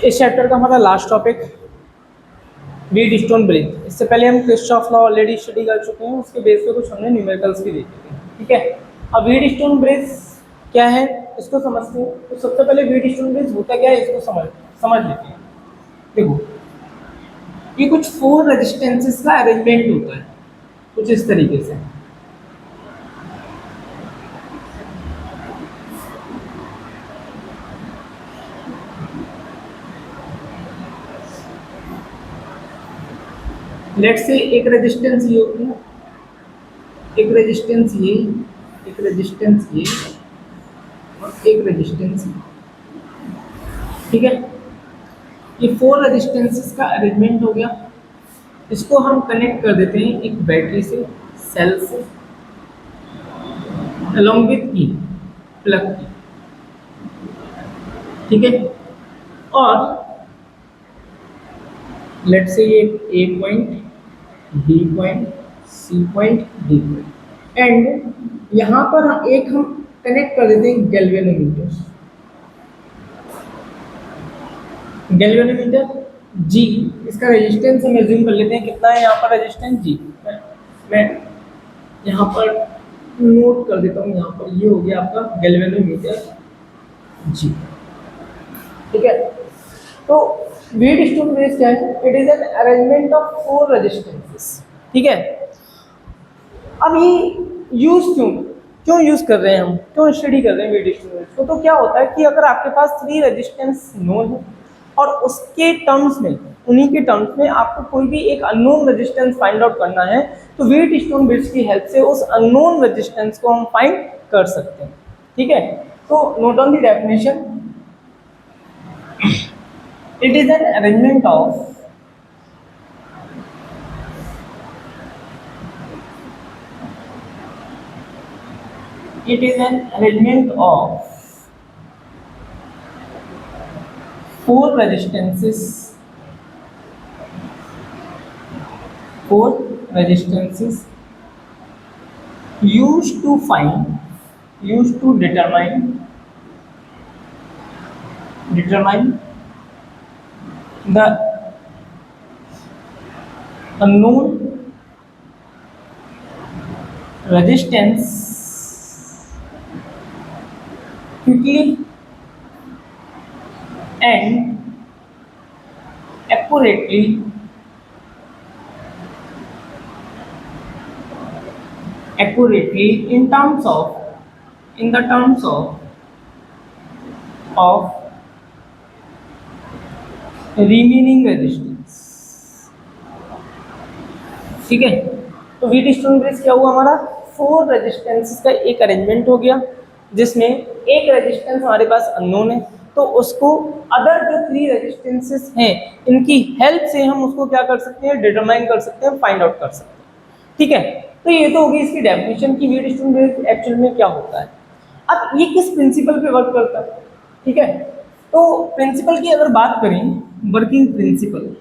इस चैप्टर का हमारा last topic wheat stone bridge. इससे पहले हम किरचॉफ लॉ ऑलरेडी स्टडी कर चुके हैं, उसके बेस पे कुछ हमने न्यूमेरिकल्स भी देखे थे। ठीक है, अब व्हीट स्टोन ब्रिज क्या है इसको समझते हैं। तो सबसे पहले व्हीट स्टोन ब्रिज होता क्या है इसको समझ लेते हैं। देखो, ये कुछ 4 रेजिस्टेंसेस का अरेंजमेंट होता है कुछ इस तरीके से। लेट्स से एक रेजिस्टेंस ये होगी, एक रेजिस्टेंस ये, एक रेजिस्टेंस ये और एक रेजिस्टेंस ये। ठीक है, ये 4 रेजिस्टेंसेस का अरेंजमेंट हो गया। इसको हम कनेक्ट कर देते हैं एक बैटरी से, सेल से, अलॉन्ग विथ की प्लग की। ठीक है, और लेट से ये A point, B point, C point, D point, and यहाँ पर हम कनेक्ट कर देते हैं गैल्वेनोमीटर। गैल्वेनोमीटर जी, इसका रेजिस्टेंस हम एज्यूम कर लेते हैं कितना है यहाँ पर रेजिस्टेंस जी। मैं यहाँ पर नोट कर देता हूँ, यहाँ पर ये हो गया आपका गैल्वेनोमीटर जी। ठीक है, तो व्हीट स्टोन ब्रिज क्या है? It is an arrangement of 4 resistances. ठीक है, अब ये यूज क्यों यूज कर रहे हैं, हम क्यों स्टडी कर रहे हैं व्हीट स्टोन ब्रिज को? तो क्या होता है कि अगर आपके पास 3 रेजिस्टेंस नोन है और उसके टर्म्स में, उन्हीं के टर्म्स में आपको कोई भी एक अननोन रेजिस्टेंस फाइंड आउट करना है, तो व्हीट स्टोन ब्रिज की हेल्प से उस अननोन रेजिस्टेंस को हम फाइंड कर सकते हैं। ठीक है, तो note on the definition. It is an arrangement of four resistances used to determine the unknown resistance quickly and accurately in the terms of remaining resistance। ठीक है, तो व्हीट स्टोन ब्रिज क्या हुआ हमारा? 4 रेजिस्टेंसेस का एक अरेंजमेंट हो गया, जिसमें एक रेजिस्टेंस हमारे पास अननोन है, तो उसको अदर जो 3 रेजिस्टेंसेस हैं इनकी हेल्प से हम उसको क्या कर सकते हैं? डिटरमाइन कर सकते हैं, फाइंड आउट कर सकते हैं। ठीक है, तो ये तो होगी इसकी डेफिनेशन कि व्हीट स्टोन ब्रिज एक्चुअल में क्या होता है। अब ये किस प्रिंसिपल पे वर्क करता है? ठीक है, तो प्रिंसिपल की अगर बात करें, वर्किंग प्रिंसिपल,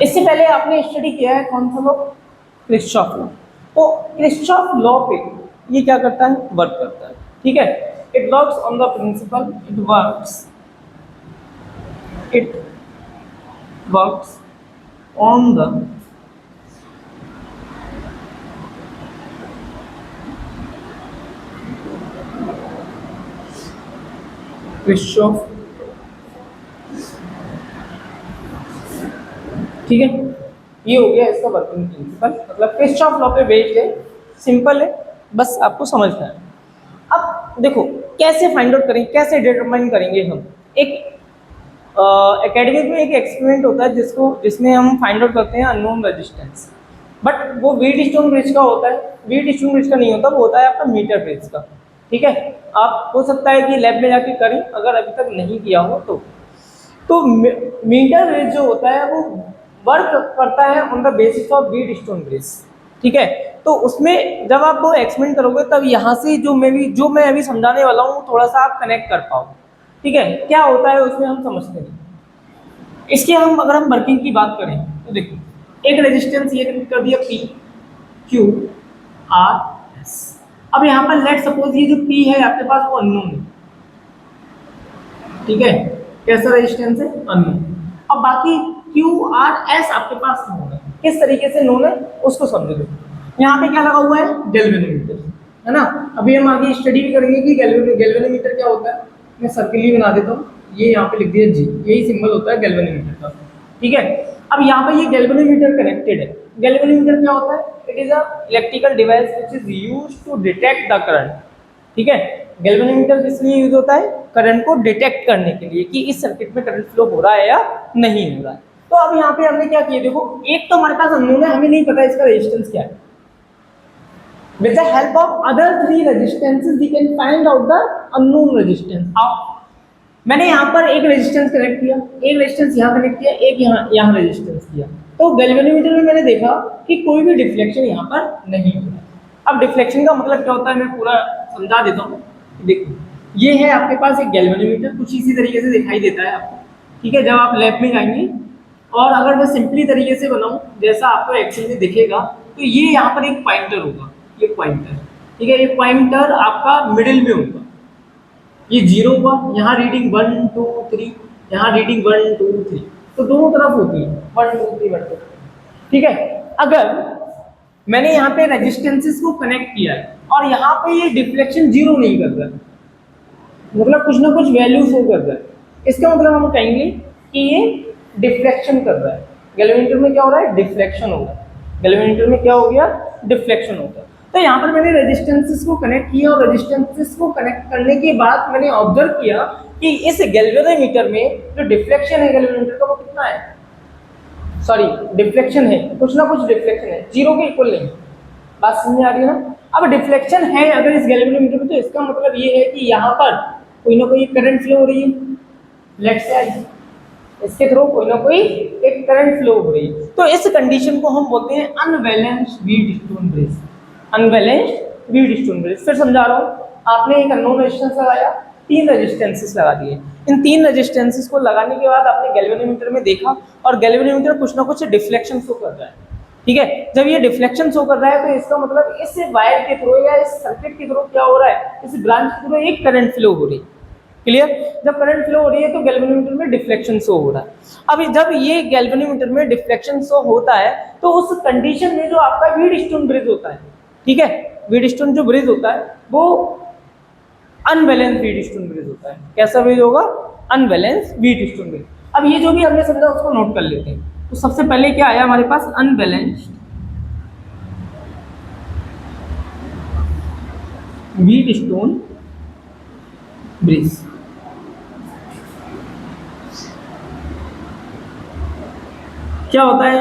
इससे पहले आपने स्टडी किया है कौन सा लॉ? Kirchhoff law. तो किरचॉफ लॉ पे ये क्या करता है? वर्क करता है। ठीक है, it works on the principle, it works on the Kirchhoff. ठीक है, ये हो गया इसका वर्किंग प्रिंसिपल, मतलब किरचॉफ लॉ पे बेस्ड है, सिंपल है, बस आपको समझना है। अब देखो कैसे फाइंड आउट करेंगे, कैसे डिटरमाइन करेंगे हम। एक एकेडमिक में एक एक्सपेरिमेंट होता है जिसमें हम फाइंड आउट करते हैं अननोन रेजिस्टेंस, बट वो व्हीट स्टोन ब्रिज का होता है। व्हीट स्टोन ब्रिज का नहीं होता, वो होता है आपका मीटर ब्रिज का। ठीक है, आप हो सकता है कि लैब में जाके करें अगर अभी तक नहीं किया हो तो मीटर ब्रिज जो होता है वो वर्क करता है on the basis of wheat stone bridge. ठीक है, तो उसमें जब आप वो एक्सपेरिमेंट करोगे तब यहाँ से जो मैं अभी समझाने वाला हूँ थोड़ा सा आप कनेक्ट कर पाओ। ठीक है, क्या होता है उसमें हम समझते हैं। इसके अगर हम वर्किंग की बात करें तो देखो, एक रेजिस्टेंस ये कर दिया पी क्यू, आर एस। अब यहाँ पर लेट सपोज ये जो पी है आपके पास वो अननोन है, ठीक है, कैसा रेजिस्टेंस है, अननोन। अब बाकी क्यू आर एस आपके पास नोन है। किस तरीके से नोन है उसको समझो। देखो यहाँ पे क्या लगा हुआ है, गैल्वेनोमीटर, है ना। अभी हम आगे स्टडी भी करेंगे कि गैल्वेनोमीटर क्या होता है। मैं सर्किल ही बना देता हूँ, ये यहाँ पे लिख दिया जी, यही सिंबल होता है गैल्वेनोमीटर का, ठीक है। अब यहाँ पे ये गैल्वेनोमीटर कनेक्टेड है। गैल्वेनोमीटर क्या होता है, it is a electrical device which is used to detect the current, ठीक है। गैल्वेनोमीटर किस लिए यूज होता है, करंट को डिटेक्ट करने के लिए कि इस सर्किट में करंट फ्लो हो रहा है या नहीं हो रहा है। तो अब यहाँ पे हमने क्या किया, देखो एक तो हमारे पास अननोन है, हमें नहीं पता इसका रेजिस्टेंस क्या है। With the help of other three resistances, we can find out the unknown resistance. अब मैंने यहाँ पर एक रेजिस्टेंस कनेक्ट किया, एक रेजिस्टेंस यहाँ कनेक्ट किया, एक यहाँ रेजिस्टेंस किया। तो गैल्वेनोमीटर में मैंने देखा कि कोई भी डिफ्लेक्शन यहाँ पर नहीं हो रहा। अब डिफ्लेक्शन का मतलब क्या होता है, मैं पूरा समझा देता हूँ। देखो ये है आपके पास एक गैल्वेनोमीटर, कुछ इसी तरीके से दिखाई देता है आपको, ठीक है। जब आप लैब में जाएंगे और अगर मैं सिंपली तरीके से बनाऊँ जैसा आपको एक्चुअली में दिखेगा, तो ये यहाँ पर एक पॉइंटर होगा, ये पॉइंटर, ठीक है। ये पॉइंटर आपका मिडिल में होगा, ये 0 हुआ, यहाँ रीडिंग 1 2 3, यहाँ रीडिंग 1 2 3, तो दोनों तरफ होती है 1 2 3 1 2, ठीक है। अगर मैंने यहाँ पे रेजिस्टेंसेस को कनेक्ट किया है और यहाँ पे ये डिफ्लेक्शन 0 नहीं कर रहा है, मतलब कुछ ना कुछ वैल्यू शो कर रहा है, इसका मतलब हम कहेंगे कि ये डिफ्लेक्शन कर रहा है। गैल्वेनोमीटर में क्या हो रहा है, डिफ्लेक्शन हो रहा है। गैल्वेनोमीटर में क्या हो गया, डिफ्लेक्शन होता है। तो यहाँ पर मैंने रेजिस्टेंसेस को कनेक्ट किया और रेजिस्टेंसेस को कनेक्ट करने के बाद मैंने ऑब्जर्व किया कि इस गैल्वेनोमीटर में जो डिफ्लेक्शन है गैल्वेनोमीटर का वो कितना है, सॉरी डिफ्लेक्शन है, कुछ ना कुछ डिफ्लेक्शन है, 0 के इक्वल नहीं। बात समझ में आ रही है ना। अब डिफ्लेक्शन है अगर इस गैल्वेनोमीटर में, तो इसका मतलब ये है कि यहाँ पर कोई ना कोई करंट फ्लो हो रही है, लेट्स से इसके थ्रू कोई ना कोई एक करंट फ्लो हो रही है। तो इस कंडीशन को हम बोलते हैं unbalanced Wheatstone bridge, unbalanced Wheatstone bridge. फिर समझा रहा हूँ, आपने एक अननोन रेजिस्टेंस लगाया, 3 रेजिस्टेंसेस लगा दिए। इन 3 रेजिस्टेंसेस को लगाने के बाद आपने गैल्वेनोमीटर में देखा और गैल्वेनोमीटर कुछ ना कुछ डिफ्लेक्शन शो कर रहा है, ठीक है। जब ये डिफ्लेक्शन शो कर रहा है तो इसका मतलब इस वायर के थ्रू या इस सर्किट के थ्रू क्या हो रहा है, इस ब्रांच के थ्रू एक करंट फ्लो हो रही है, क्लियर। जब करंट फ्लो हो रही है तो गैल्वेनोमीटर में डिफ्लेक्शन शो हो रहा है। अब जब ये गैल्वेनोमीटर में डिफ्लेक्शन शो होता है तो उस कंडीशन में जो आपका व्हीटस्टोन ब्रिज होता है, ठीक है, व्हीटस्टोन जो ब्रिज होता है वो अनबैलेंस व्हीटस्टोन ब्रिज होता है। कैसा ब्रिज होगा, अनबैलेंस व्हीटस्टोन ब्रिज। अब ये जो भी हमने समझा उसको नोट कर लेते हैं। तो सबसे पहले क्या आया हमारे पास, अनबैलेंस्ड व्हीटस्टोन ब्रिज। क्या होता है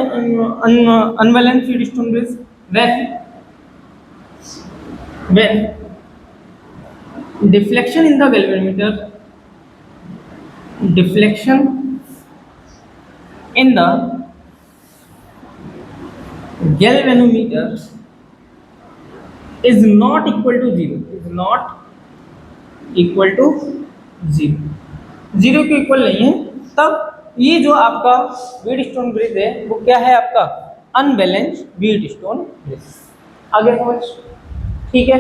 unbalance Wheatstone bridge, when deflection in the galvanometer, deflection in the galvanometer is not equal to 0, is not equal to 0, 0 के इक्वल नहीं है, तब ये जो आपका व्हीटस्टोन ब्रिज है वो क्या है, आपका अनबैलेंस्ड व्हीटस्टोन ब्रिज। आगे समझ, ठीक है।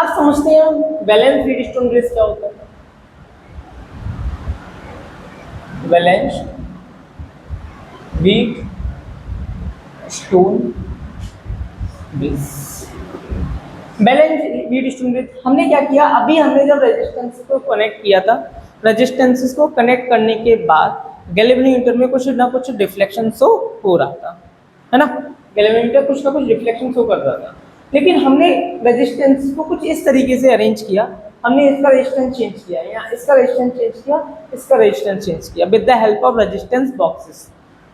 अब समझते हैं बैलेंस व्हीटस्टोन ब्रिज क्या होता है। Balance Wheatstone bridge, balance Wheatstone bridge हमने क्या किया, अभी हमने जब रेजिस्टेंस को कनेक्ट किया था, रेजिस्टेंसेस को कनेक्ट करने के बाद गैल्वेनोमीटर में कुछ ना कुछ डिफ्लेक्शन शो हो रहा था, है ना। गैल्वेनोमीटर कुछ ना कुछ डिफ्लेक्शन शो कर रहा था, लेकिन हमने रेजिस्टेंस को कुछ इस तरीके से अरेंज किया, हमने इसका रेजिस्टेंस चेंज किया, या इसका रेजिस्टेंस चेंज किया, इसका रेजिस्टेंस चेंज किया with the help of resistance boxes,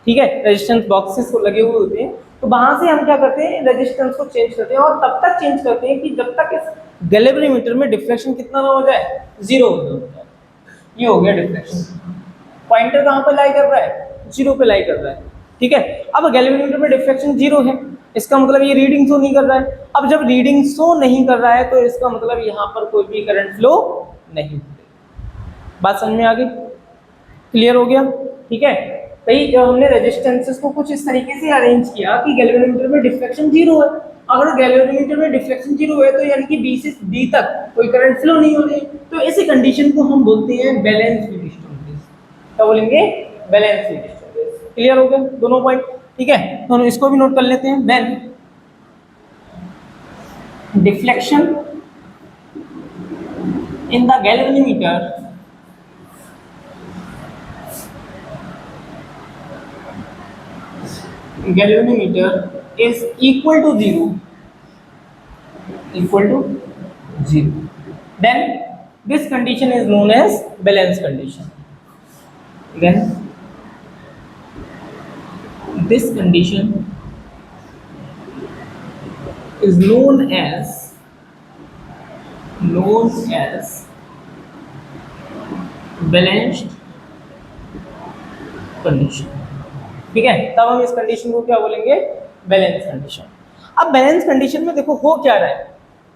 ठीक है। रेजिस्टेंस बॉक्सेस को लगे हुए होते हैं, तो वहां से हम क्या करते हैं, रेजिस्टेंस को चेंज करते हैं और तब तक चेंज करते हैं कि जब तक इस गैल्वेनोमीटर में डिफ्लेक्शन कितना ना हो जाए, 0 हो जाए। ये हो गया डिफ्लेक्शन। पॉइंटर कहाँ पर लाई कर रहा है, 0 पे लाई कर रहा है, ठीक है। अब गैल्वेनोमीटर में डिफ्लेक्शन 0 है, इसका मतलब ये रीडिंग शो नहीं कर रहा है। अब जब रीडिंग शो नहीं कर रहा है तो इसका मतलब यहाँ पर कोई भी करंट फ्लो नहीं होगा। बात समझ में आ गई, क्लियर हो गया, ठीक है। भाई जब हमने रेजिस्टेंसेस को कुछ इस तरीके से अरेंज किया कि गैल्वेनोमीटर में डिफ्लेक्शन 0 है, अगर गैल्वेनोमीटर में डिफ्लेक्शन जीरो है तो यानी कि बी से डी तक कोई करंट फ्लो नहीं हो रही है, तो ऐसी कंडीशन को हम बोलते हैं बैलेंस फील्ड डिस्टर्बेंस। क्या बोलेंगे? Balance field disturbance. क्लियर हो गया दोनों पॉइंट? ठीक है, तो हम इसको भी नोट कर लेते हैं। Then deflection in the galvanometer is equal to zero, then this condition is known as balance condition. Then this condition is known as balanced condition। ठीक है, तब हम इस कंडीशन को क्या बोलेंगे? Balance condition. अब बैलेंस कंडीशन में देखो हो क्या रहा है,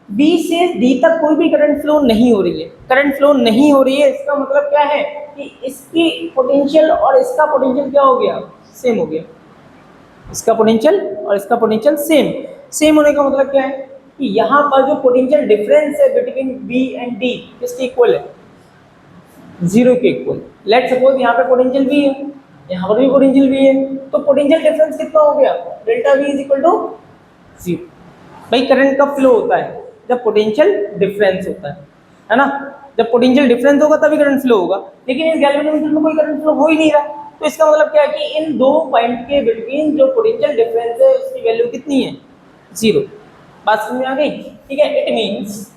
बी से डी तक कोई भी करंट फ्लो नहीं हो रही है। करंट फ्लो नहीं हो रही है, इसका मतलब क्या है कि इसकी पोटेंशियल और इसका पोटेंशियल क्या हो गया? सेम हो गया। इसका पोटेंशियल और इसका पोटेंशियल सेम होने का मतलब क्या है कि यहाँ पर जो पोटेंशियल डिफरेंस है बिटवीन बी एंड डी किसके इक्वल है? जीरो के इक्वल। लेट सपोज यहाँ पे पोटेंशियल भी है, यहाँ पर भी पोटेंशियल भी है, तो पोटेंशियल डिफरेंस कितना हो गया? Delta V is equal to zero. भाई करंट कब फ्लो होता है? जब पोटेंशियल डिफरेंस होता है ना? जब पोटेंशियल डिफरेंस होगा तभी करंट फ्लो होगा, लेकिन इस गैल्वेनोमीटर में कोई करंट फ्लो हो ही नहीं रहा, तो इसका मतलब क्या है कि इन दो पॉइंट के बिटवीन जो पोटेंशियल डिफरेंस है उसकी वैल्यू कितनी है? जीरो। बात समझ में आ गई? ठीक है, it means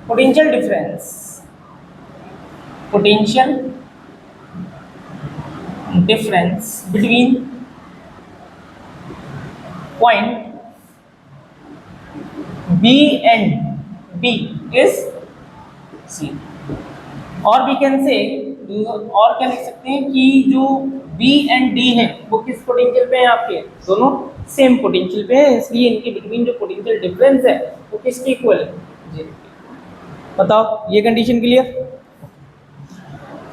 potential difference between point B and D is zero। और we can say, और क्या लिख सकते हैं कि जो B and D है वो किस पोटेंशियल पे हैं आपके? दोनों सेम पोटेंशियल पे हैं, इसलिए इनके बिटवीन जो पोटेंशियल डिफरेंस है वो किसके इक्वल है? जीरो। बताओ ये कंडीशन क्लियर?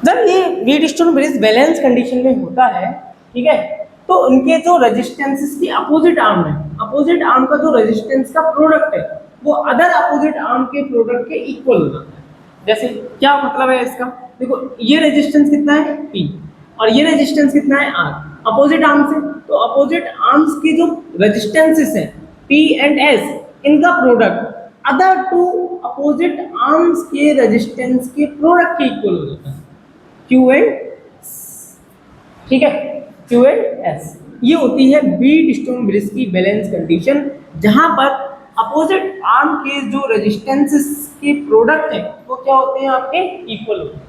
जब ये व्हीटस्टोन ब्रिज बैलेंस कंडीशन में होता है, ठीक है, तो उनके जो रेजिस्टेंसेस की अपोजिट आर्म है, अपोजिट आर्म का जो रेजिस्टेंस का प्रोडक्ट है वो अदर अपोजिट आर्म के प्रोडक्ट के इक्वल हो जाता है। जैसे क्या मतलब है इसका? देखो ये रेजिस्टेंस कितना है? P, और ये रेजिस्टेंस कितना है? R। अपोजिट आर्म से, तो अपोजिट आर्म्स की जो रेजिस्टेंसेस हैं P एंड S, इनका product other to opposite arms के रेजिस्टेंस के प्रोडक्ट के इक्वल हो जाता है, Q एंड S। ठीक है, Q एंड S। ये होती है व्हीटस्टोन ब्रिज की बैलेंस कंडीशन, जहां पर अपोजिट आर्म के जो रेजिस्टेंसेस के प्रोडक्ट है वो क्या होते हैं? आपके इक्वल होते हैं।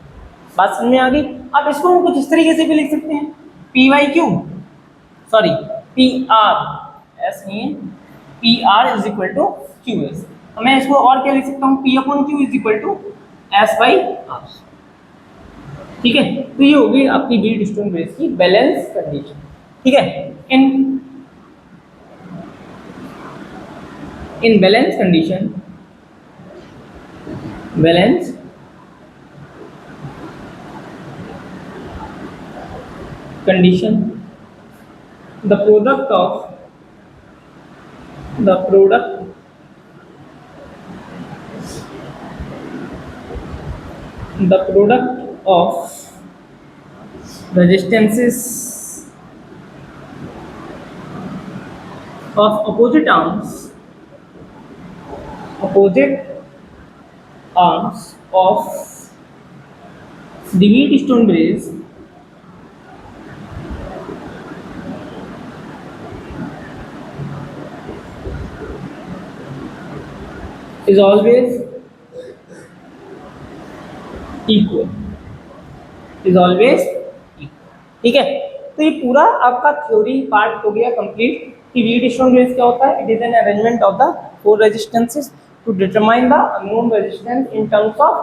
बात समझ में आ गई? आप इसको हम कुछ इस तरीके से भी लिख सकते हैं, PR, S नहीं है, PR is equal to QS। मैं इसको और क्या लिख सकता हूँ? P/Q is equal to S/R। ठीक है, तो ये होगी आपकी व्हीटस्टोन ब्रिज की बैलेंस कंडीशन। ठीक है, in balance condition, the product of resistances of opposite arms of the Wheatstone bridge is always equal। ठीक है, तो ये पूरा आपका थ्योरी पार्ट हो गया कंप्लीट कि व्हीटस्टोन ब्रिज क्या होता है। It is an arrangement of the four resistances to determine the unknown resistance in terms of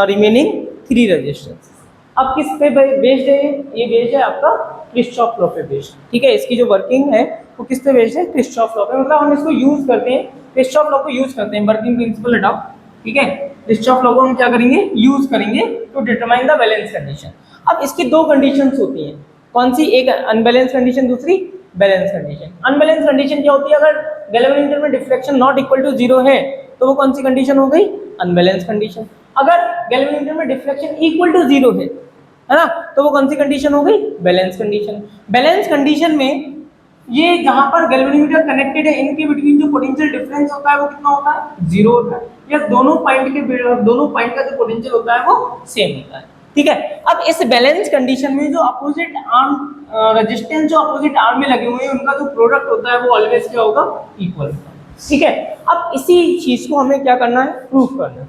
remaining three resistances. अब किस पे बेस्ड है? ये बेस्ड है आपका किरचॉफ लॉ पे बेस्ड। ठीक है, इसकी जो वर्किंग है वो किस पे बेस्ड है? किरचॉफ लॉ पे। मतलब हम इसको यूज करते हैं, किरचॉफ लॉ को यूज करते हैं, वर्किंग प्रिंसिपल अडॉप्ट। ठीक है, किरचॉफ लॉ को हम क्या करेंगे? यूज करेंगे to determine the balance condition. अब इसकी दो कंडीशंस होती हैं, कौन सी? एक अनबैलेंस कंडीशन, दूसरी बैलेंस कंडीशन। अनबैलेंस कंडीशन क्या होती है? अगर गैल्वेनोमीटर में deflection not equal to zero है तो वो कौन सी कंडीशन हो गई? Unbalance condition. अगर गैल्वेनोमीटर में डिफ्लेक्शन इक्वल टू जीरो है ना, तो वो कौन सी कंडीशन हो गई? Balance condition. बैलेंस कंडीशन में ये जहां पर गैल्वेनोमीटर कनेक्टेड है इनके बिटवीन जो पोटेंशियल डिफरेंस होता है वो कितना होता है? जीरो होता है। या दोनों पॉइंट का जो पोटेंशियल होता है वो सेम होता है। ठीक है। अब इस बैलेंस कंडीशन में जो अपोजिट आर्म रेजिस्टेंस जो अपोजिट आर्म में लगे हुए हैं उनका जो प्रोडक्ट होता है वो ऑलवेज क्या होगा? इक्वल। ठीक है। अब इसी चीज को हमें क्या करना है? प्रूफ करना है।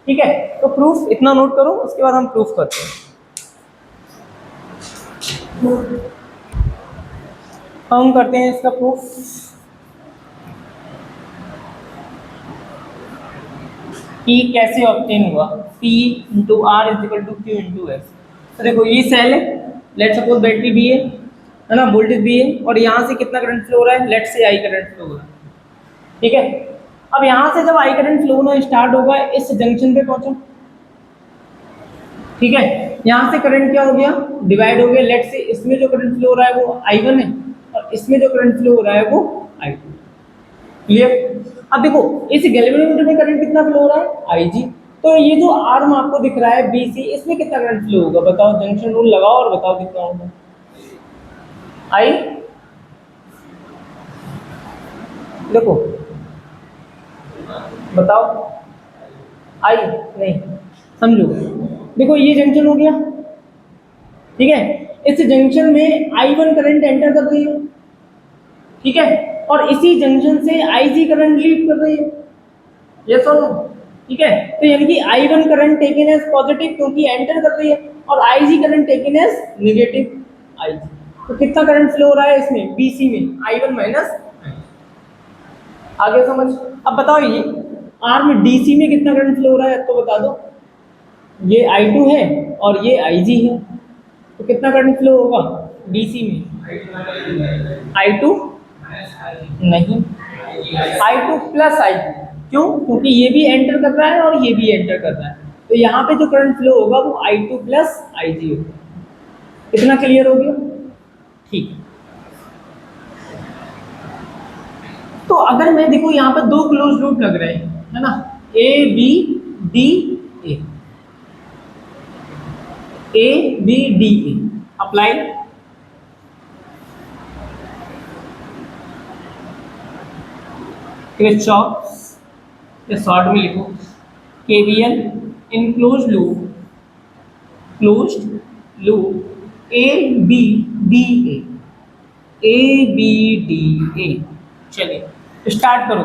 ठीक है। तो प्रूफ इतना नोट करो, उसके बाद हम प्रूफ करते हैं। हम करते हैं इसका प्रूफ। P कैसे ऑब्टेन हुआ? P into R is equal to Q into S. तो देखो ये सेल है, लेट सपोज बैटरी बी है ना, वोल्टेज बी है, और यहाँ से कितना करंट फ्लो हो रहा है? लेट से आई करंट फ्लो हो रहा है। ठीक है। अब यहाँ से जब आई करंट फ्लो होना स्टार्ट होगा इस जंक्शन पे पहुंचा। ठीक है। यहाँ से करंट क्या हो गया? डिवाइड हो गया। लेट से इसमें जो करंट फ्लो हो रहा है वो I1 है और इसमें जो करंट फ्लो हो रहा है वो I2। क्लियर? अब देखो इस गैल्वेनोमीटर में करंट कितना फ्लो हो रहा है? IG। तो ये जो आर्म आपको दिख रहा है BC, इसमें कितना करंट फ्लो होगा? बताओ, जंक्शन रूल लगाओ और बताओ कितना होगा। I देखो बताओ, I नहीं, समझो। देखो ये जंक्शन हो गया। ठीक है। इस जंक्शन में I1 करंट एंटर कर रही है। ठीक है। और इसी जंक्शन से IG करंट लीव कर रही है। यस और नो? ठीक है। तो यानी कि I1 current taken as positive क्योंकि एंटर कर रही है, और IG current taken as negative IG। तो कितना करंट फ्लो हो रहा है इसमें BC में? I1 minus. आगे समझ। अब बताओ ये आर्म DC में कितना करंट फ्लो हो रहा है तो बता दो। ये I2 है और ये IG है, तो कितना करंट फ्लो होगा DC में? I2 नहीं, I2 प्लस I2। क्यों? क्योंकि ये भी एंटर कर रहा है और ये भी एंटर कर रहा है, तो यहाँ पे जो करंट फ्लो होगा वो I2 प्लस IG होगा। इतना क्लियर हो गया? ठीक। तो अगर मैं देखो यहाँ पे दो क्लोज लूप लग रहे हैं, है ना, ABDA, ABDA अप्लाई। किरचॉफ या शॉर्ट में लिखो KVL in close loop ABDA, ABDA। चलिए स्टार्ट करो।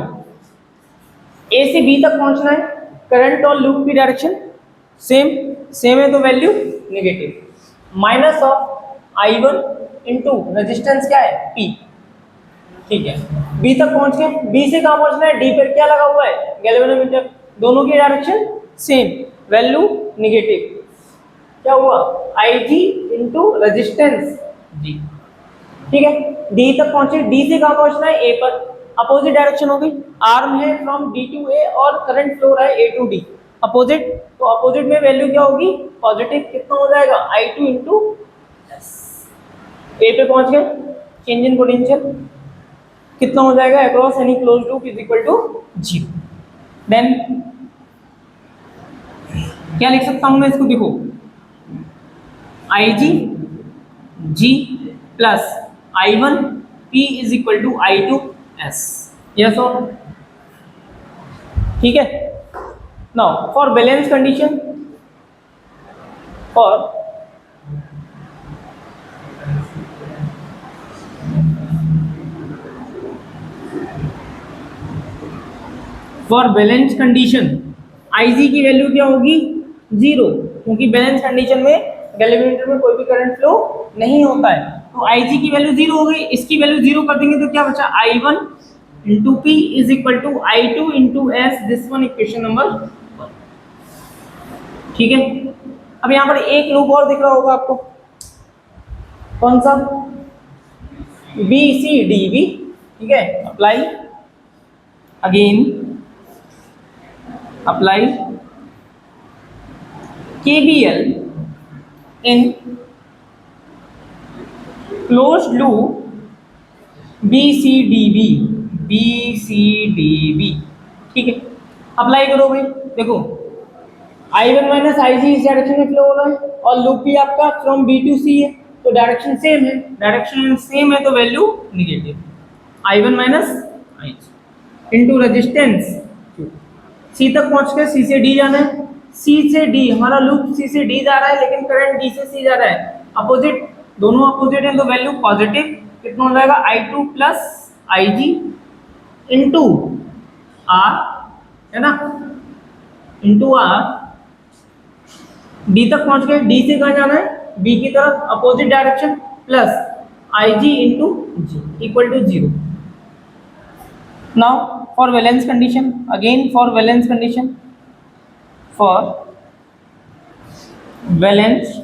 A से B तक पहुंचना है, करंट और लूप की डायरेक्शन सेम है तो value negative. Minus of I1 into resistance क्या है? P। ठीक है। B तक पहुंच गए। B से कहाँ पहुंचना है? D पर क्या लगा हुआ है? गैल्वेनोमीटर। दोनों की डायरेक्शन सेम, वैल्यू नेगेटिव। क्या हुआ? IG into resistance D। ठीक है। D तक पहुंचे। D से कहाँ पहुंचना है? A पर। अपोजिट डायरेक्शन हो गई। आर्म है फ्रॉम D टू A और करंट फ्लो हो रहा है A टू D। अपोजिट, तो अपोजिट में वैल्यू क्या होगी? पॉजिटिव। कितना हो जाएगा? I2 into S। A पे पहुंच गए, चेंज इन पोटेंशियल कितना हो जाएगा? Across any close loop is equal to 0। Then क्या लिख सकता हूं मैं इसको? देखो IG G plus I1 P is equal to I2 S। Yes और? ठीक है। Now for balance condition, for balance condition IG की वैल्यू क्या होगी? 0, क्योंकि बैलेंस कंडीशन में गैल्वेनोमीटर में कोई भी करंट फ्लो नहीं होता है, तो IG की वैल्यू 0 हो गई। इसकी वैल्यू 0 कर देंगे तो क्या बचा? I1 into P is equal to I2 into S। This one equation number 1। ठीक है। अब यहाँ पर एक लूप और दिख रहा होगा आपको, कौन सा? BCDB। ठीक है। Apply again, apply KVL in close loop B C D B, B C D B, ठीक है। अप्लाई करो भाई, देखो I1 माइनस आई जी इस डायरेक्शन में फ्लो हो रहा है और लूप भी आपका फ्रॉम बी टू सी है, तो डायरेक्शन सेम है, डायरेक्शन सेम है तो वैल्यू निगेटिव। I1 माइनस आई जी इंटू रेजिस्टेंस, सी तक पहुंच के सी से डी जाना है, सी से डी, हमारा लूप सी से डी जा रहा है लेकिन करंट डी से सी जा रहा है, अपोजिट, दोनों अपोजिट है तो वैल्यू पॉजिटिव, कितना हो जाएगा I2 plus I G into R, है ना, इंटू आर, डी तक पहुंच गए, डी से कहाँ जाना है, बी की तरफ, opposite direction, plus I G into G equal to 0। Now for balance condition, again for balance condition, for balance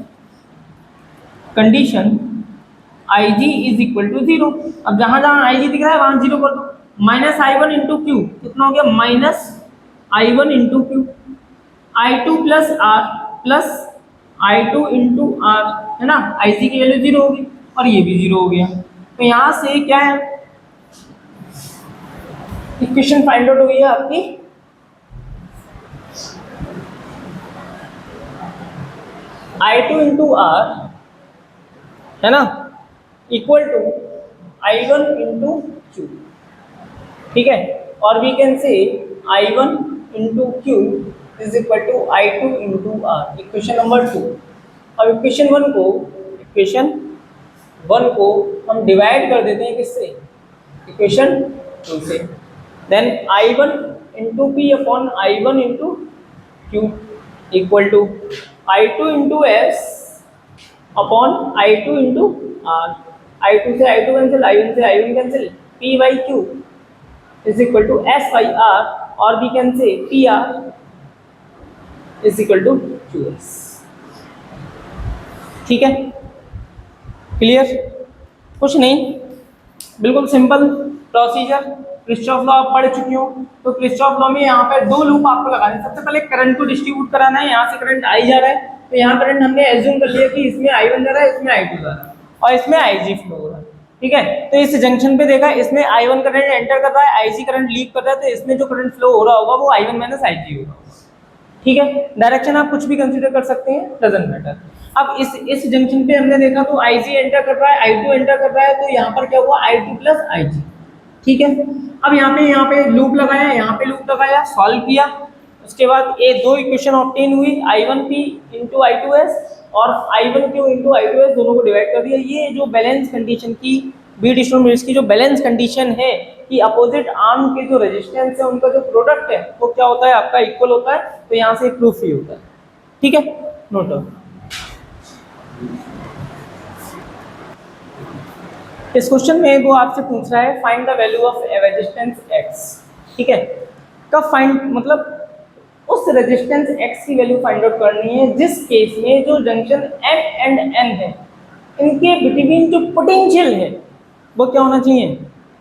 condition I G is equal to 0। अब जहां जहां आई जी दिख रहा है वहां 0 कर दो, minus I one into Q, कितना हो गया, minus I one into Q, I two plus R plus I two into R, है ना, आई जी की वैल्यू 0 होगी और ये भी 0 हो गया, तो यहाँ से क्या है, इक्वेशन फाइंड आउट हुई है आपकी आई टू इंटू आर, है ना, equal to I one into Q, ठीक है, और we can say I one into Q is equal to I two into R, equation number 2। अब इक्वेशन वन को हम डिवाइड कर देते हैं किससे, इक्वेशन 2 से, then I one into P upon I one into Q equal to I two into S upon I two into R, I two से I two cancel, I one से I one cancel, P by Q is equal to S by R, और we can say P R is equal to Q S, ठीक है, clear, कुछ नहीं, बिल्कुल simple procedure. क्रिस्चॉफ law आप पढ़ चुकी हो, तो क्रिस्चॉफ लॉ में यहाँ पे 2 लूप आपको लगाने हैं। सबसे पहले करंट को डिस्ट्रीब्यूट कराना है, यहाँ से करंट आई जा रहा है, तो यहाँ करंट हमने एज्यूम कर लिया कि इसमें I1 जा रहा है, इसमें I2 जा रहा है और इसमें IG फ्लो हो रहा है, ठीक है। तो इस जंक्शन पे देखा, इसमें I1 करंट एंटर कर रहा है, IG करंट लीव कर रहा है, तो इसमें जो करंट फ्लो हो रहा होगा वो I1 माइनस IG होगा, ठीक है। डायरेक्शन आप कुछ भी कंसीडर कर सकते हैं, डजंट मैटर। अब इस जंक्शन पे हमने देखा तो IG एंटर कर रहा है, I2 एंटर कर रहा है, तो यहाँ पर क्या हुआ, I2 प्लस IG, ठीक है। अब यहाँ पे लूप लगाया, यहाँ पे लूप लगाया, सॉल्व किया, उसके बाद ये 2 इक्वेशन ऑब्टेन हुई, I1P इंटू I2S और I1Q इंटू I2S, दोनों को डिवाइड कर दिया। ये जो बैलेंस कंडीशन की, बीट स्टोन ब्रिज की जो बैलेंस कंडीशन है कि अपोजिट आर्म के जो रेजिस्टेंस है उनका जो प्रोडक्ट है वो क्या होता है, आपका इक्वल होता है, तो यहाँ से प्रूफ ही होता है, ठीक है, नोट डाउन। इस क्वेश्चन में वो आपसे पूछ रहा है find the value of resistance x, ठीक है, कब फाइंड, मतलब उस रेजिस्टेंस x की वैल्यू फाइंड आउट करनी है जिस केस में जो जंक्शन M एंड N है इनके बिटवीन जो पोटेंशियल है वो क्या होना चाहिए,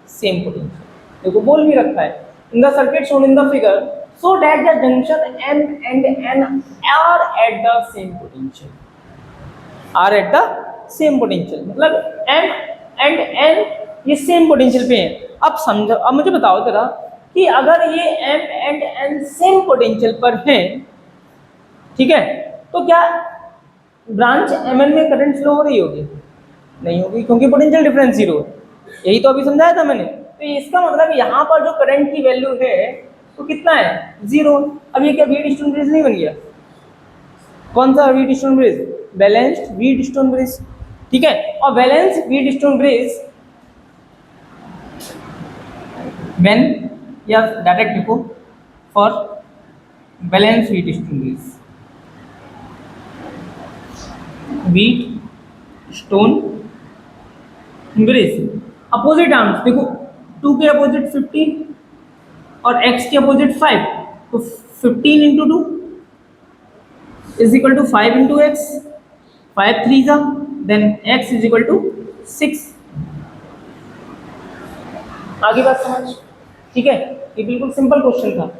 सेम पोटेंशियल। देखो बोल भी रखा है, in the circuit shown in the figure so that the junction M and N are at the same potential, are at the same potential, मतलब M एंड N ये सेम पोटेंशियल पे है। अब समझो, अब मुझे बताओ जरा कि अगर ये M and N same potential पर हैं, ठीक है, तो क्या ब्रांच MN में करंट फ्लो हो रही होगी, नहीं होगी, क्योंकि पोटेंशियल डिफरेंस 0 है, यही तो अभी समझाया था मैंने। तो इसका मतलब यहाँ पर जो करंट की वैल्यू है तो कितना है, 0। अब ये क्या व्हीट स्टोन ब्रिज नहीं बन गया, कौन सा wheat stone bridge, balanced wheat stone bridge, ठीक है। और balance wheat stone bridge when, या डायरेक्ट लिखो, for balance wheat stone bridge, wheat stone bridge, opposite arms देखो, 2 के अपोजिट 15 और x के अपोजिट 5, तो 15 into 2 is equal to 5 into x, 5 3 जा, then x is equal to 6। आगे बात समझ, ठीक है, ये बिल्कुल सिंपल क्वेश्चन था,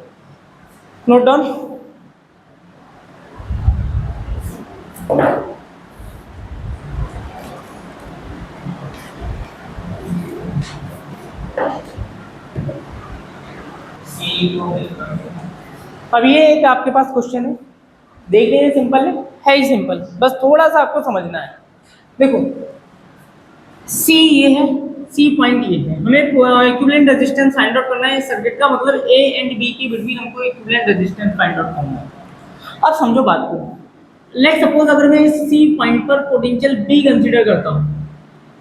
नोट डाउन। अब ये एक आपके पास क्वेश्चन है, देखिए सिंपल है ही सिंपल, बस थोड़ा सा आपको समझना है। देखो सी ये है, सी पॉइंट ये है, हमें इक्विवेलेंट रेजिस्टेंस फाइंड आउट करना है इस सर्किट का, मतलब ए एंड बी के बिटवीन हमको इक्विवेलेंट रेजिस्टेंस फाइंड आउट करना है। अब समझो बात को, लेट्स सपोज अगर मैं इस सी पॉइंट पर पोटेंशियल बी कंसीडर करता हूँ,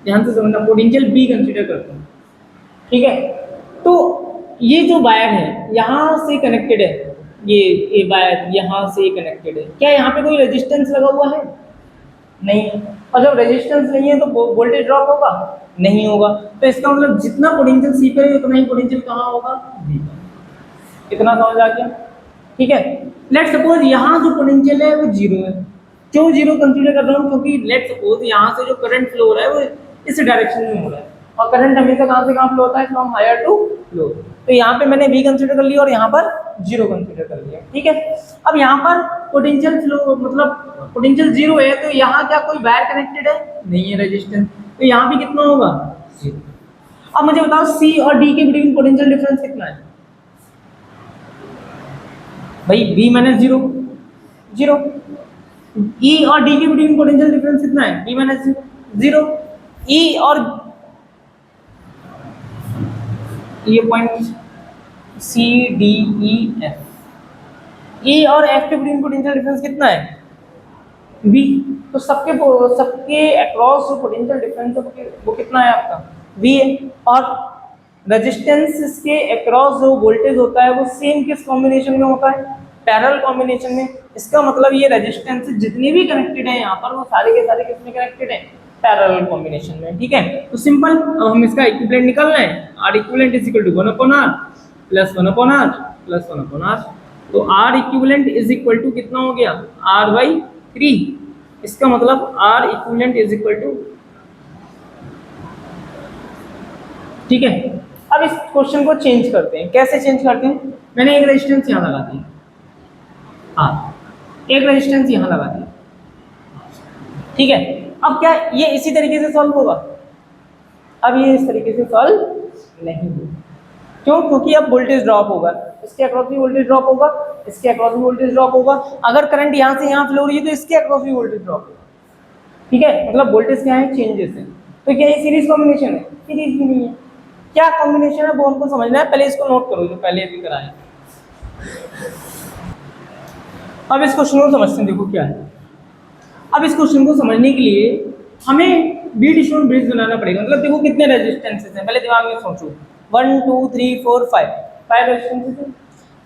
ध्यान से समझना, पोटेंशियल बी कंसीडर करता हूँ, ठीक है। तो ये जो वायर है यहाँ से कनेक्टेड है, ये वायर यहाँ से कनेक्टेड है, क्या यहाँ पे कोई रेजिस्टेंस लगा हुआ है? नहीं। और जब रेजिस्टेंस नहीं है तो वोल्टेज ड्रॉप होगा? नहीं होगा। तो इसका मतलब जितना पोटेंशियल सी पर है उतना ही पोटेंशियल कहाँ होगा? बी पर। इतना समझ आ गया? ठीक है। लेट्स सपोज यहाँ जो पोटेंशियल है वो जीरो है। क्यों जीरो कंसीडर कर रहा हूँ? क्योंकि लेट्स सपोज यहाँ से जो करंट फ्लो हो रहा है वो इस डायरेक्शन में हो रहा है, और करंट हमेशा कहाँ से कहाँ फ्लो होता है? From higher to low. तो यहाँ पे मैंने V कंसीडर कर लिया और यहाँ पर जीरो कंसीडर कर लिया, ठीक है। अब यहाँ पर पोटेंशियल फ्लो मतलब पोटेंशियल जीरो है, तो यहाँ क्या कोई वायर कनेक्टेड है? नहीं है, रेजिस्टेंस, तो यहाँ भी कितना होगा? जीरो। अब मुझे बताओ C और D के बिटवीन पोटेंशियल डिफरेंस कितना है? भाई V minus zero, zero. E और D के बिटवीन पोटेंशियल डिफरेंस कितना है? D minus zero, zero. E और ये point C D E F, E और F के बिटवीन पोटेंशियल डिफरेंस कितना है? V। तो सबके अक्रॉस जो पोटेंशियल डिफरेंस है वो कितना है आपका? V है। और रेजिस्टेंस के अक्रॉस जो वोल्टेज होता है वो सेम किस कॉम्बिनेशन में होता है? पैरेलल कॉम्बिनेशन में। इसका मतलब ये रेजिस्टेंस जितने भी कनेक्टेड है यहाँ पर वो सारे के सारे किसमें कनेक्टेड है? पैरेलल कॉम्बिनेशन में, ठीक है। तो सिंपल, अब हम इसका इक्विवेलेंट निकालना है। R equivalent is equal to 1/R plus 1/R plus 1/R। तो R equivalent is equal to कितना हो गया? R/3। इसका मतलब R equivalent is equal to, ठीक है। अब इस क्वेश्चन को चेंज करते हैं। कैसे चेंज करते हैं? मैंने एक रेजिस्टेंस यहाँ लगा दी, हाँ, एक रेजिस्टेंस यहाँ लगा दी, ठीक है। अब क्या ये इसी तरीके से सॉल्व होगा? अब ये इस तरीके से सॉल्व नहीं होगा। क्यों? क्योंकि अब वोल्टेज ड्रॉप होगा, इसके अक्रॉस भी वोल्टेज ड्रॉप होगा, इसके अक्रॉस भी वोल्टेज ड्रॉप होगा। अगर करंट यहाँ से यहाँ फ्लो हो रही है तो इसके अक्रॉस भी वोल्टेज ड्रॉप होगा, ठीक है। मतलब वोल्टेज क्या है? चेंजेस है। तो क्या ये सीरीज कॉम्बिनेशन है? सीरीज भी नहीं है। क्या कॉम्बिनेशन है वो हमको समझना है, पहले इसको नोट करो जो पहले भी कराया। अब इस क्वेश्चन को समझते हैं, देखो क्या है। अब इस क्वेश्चन को समझने के लिए हमें बी डिस्ट्रीब्यूशन ब्रिज बनाना पड़ेगा। मतलब देखो कितने रेजिस्टेंसेस हैं, पहले दिमाग में सोचो। 1 2 3 4 5 रेजिस्टेंसेस हैं।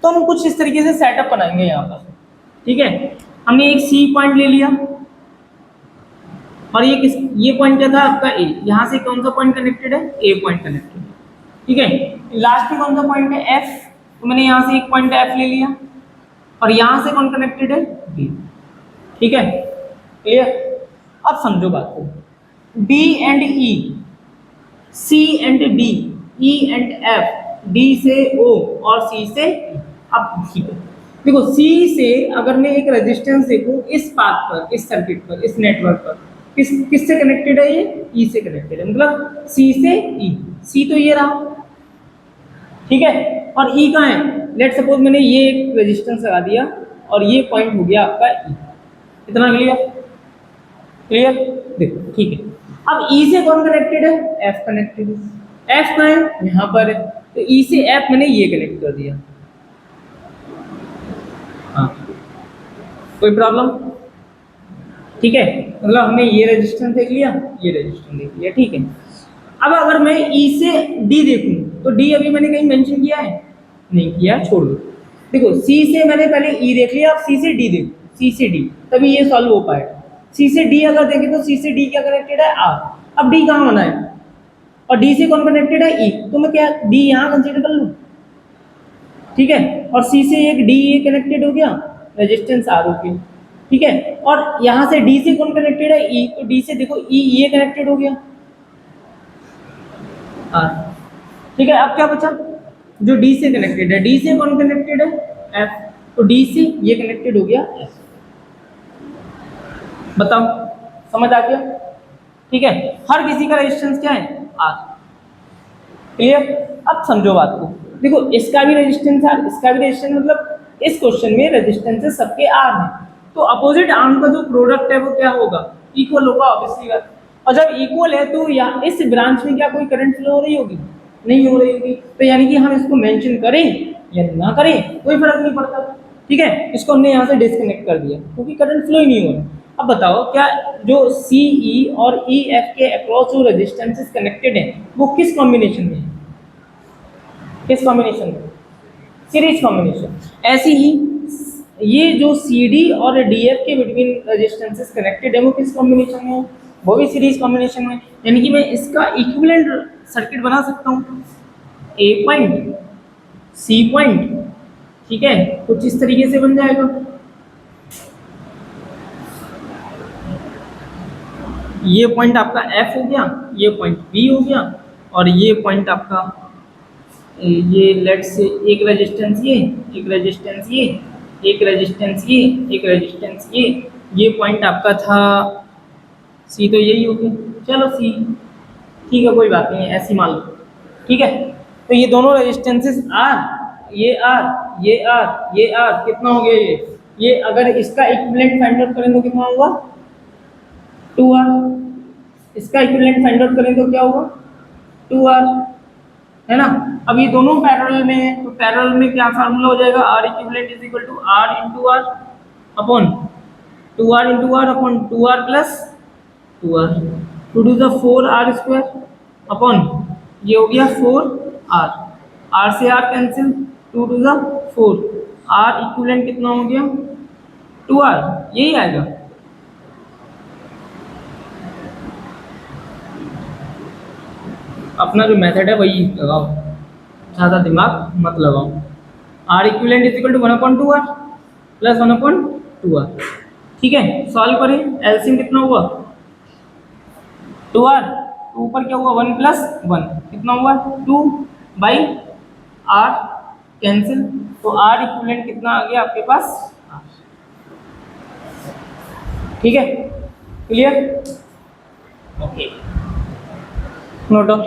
तो हम कुछ इस तरीके से सेटअप बनाएंगे यहाँ पर, ठीक है। हमने एक सी पॉइंट ले लिया और ये पॉइंट क्या था आपका? ए। यहाँ से कौन सा पॉइंट कनेक्टेड है? ए पॉइंट कनेक्टेड है, ठीक है। लास्ट में कौन सा पॉइंट है? एफ। तो मैंने यहाँ से एक पॉइंट एफ ले लिया और यहाँ से कौन कनेक्टेड है? बी, ठीक है। क्लियर? अब समझो बात को, B and E, C and D, E and F, D से O और C से E। अब ठीक है, देखो C से अगर मैं एक रेजिस्टेंस देखूं इस पाथ पर, इस सर्किट पर, इस नेटवर्क पर, किससे कनेक्टेड है? ये E से कनेक्टेड है, मतलब C से E। C तो ये रहा, ठीक है, और E कहाँ है? लेट सपोज मैंने ये एक रेजिस्टेंस लगा दिया और ये पॉइंट हो गया आपका E। इतना क्लियर? क्लियर? देखो ठीक है। अब E से कौन कनेक्टेड है? F कनेक्टेड है। F कहाँ है? यहाँ पर है। तो E से F मैंने ये कनेक्ट कर दिया, हाँ, कोई प्रॉब्लम? ठीक है, मतलब हमने ये रेजिस्टेंस देख लिया, ये रेजिस्टेंस देख लिया, ठीक है। अब अगर मैं E से D देखूं तो D अभी मैंने कहीं मेंशन किया है? नहीं किया, छोड़ दो। देखो C से मैंने पहले E देख लिया, अब C से D देखो, C से D, तभी ये सॉल्व हो पाएगा। C से D अगर देखें तो C से D क्या कनेक्टेड है? R। अब D कहाँ बना है? और D से कौन कनेक्टेड है? E। तो मैं क्या D यहाँ कंसीडर कर लूँ, ठीक है। और C से एक D ये कनेक्टेड हो गया, रेजिस्टेंस R हो गया, ठीक है। और यहाँ से D से कौन कनेक्टेड है? E। तो D से देखो E ये कनेक्टेड हो गया, R, ठीक है। अब क्या बचा? जो D से कनेक्टेड है, D से कौन कनेक्टेड है? F। तो D से ये कनेक्टेड हो गया F। बताओ, समझ आ गया? ठीक है, हर किसी का रेजिस्टेंस क्या है? R। क्लियर? अब समझो बात को, देखो इसका भी रेजिस्टेंस आर, इसका भी रेजिस्टेंस, मतलब इस क्वेश्चन में रेजिस्टेंसेस सबके आर हैं, तो अपोजिट आर्म का जो प्रोडक्ट है वो क्या होगा, इक्वल होगा ऑब्वियसली बात। और जब इक्वल है तो या इस ब्रांच में क्या कोई करंट फ्लो हो रही होगी, नहीं हो रही होगी, तो यानी कि हम इसको मेंशन करें या ना करें कोई फर्क नहीं पड़ता, ठीक है, इसको हमने यहाँ से डिस्कनेक्ट कर दिया क्योंकि करंट फ्लो ही नहीं हो रहा। अब बताओ क्या जो सी ई और ई एफ के अक्रॉस जो रेजिस्टेंसेस कनेक्टेड हैं वो किस कॉम्बिनेशन में है, किस कॉम्बिनेशन में, सीरीज कॉम्बिनेशन। ऐसे ही ये जो सी डी और डी एफ के बिटवीन रेजिस्टेंसेस कनेक्टेड है वो किस कॉम्बिनेशन में है, वो भी सीरीज कॉम्बिनेशन में, यानी कि मैं इसका इक्विवेलेंट सर्किट बना सकता हूँ, ए पॉइंट सी पॉइंट, ठीक है, कुछ इस तरीके से बन जाएगा। ये पॉइंट आपका एफ हो गया, ये पॉइंट बी हो गया, और ये पॉइंट आपका ये लेट से एक रेजिस्टेंस एक रेजिस्टेंस एक रेजिस्टेंस एक रेजिस्टेंस ये पॉइंट आपका था सी, तो यही हो गया, चलो सी, ठीक है कोई बात नहीं है ऐसी मान लो, ठीक है। तो ये दोनों रेजिस्टेंसेस आर, ये आर, ये आर, ये आर, कितना हो गया ये अगर इसका इक्विवेलेंट फाइंड आउट करें तो कितना होगा 2r, इसका इक्विवेलेंट फाइंड आउट करें तो क्या होगा 2r, है ना। अब ये दोनों पैरेलल में है तो पैरेलल में क्या फार्मूला हो जाएगा, R equivalent is equal to R into R upon 2r into R upon 2r plus 2r, 2 to the 4r square upon ये हो गया 4r, r से r cancel, 2 to the 4, r equivalent कितना हो गया 2r, यही आएगा। अपना जो मेथड है वही लगाओ, ज़्यादा दिमाग मत लगाओ। R equivalent is equal to 1/2r plus 1/2r, ठीक है। सॉल्व करें, एलसीएम कितना हुआ 2r, तो ऊपर क्या हुआ 1 प्लस 1 कितना हुआ 2/r कैंसिल, तो r इक्विवेलेंट कितना आ गया आपके पास, ठीक है, क्लियर, ओके, नोट डाउन।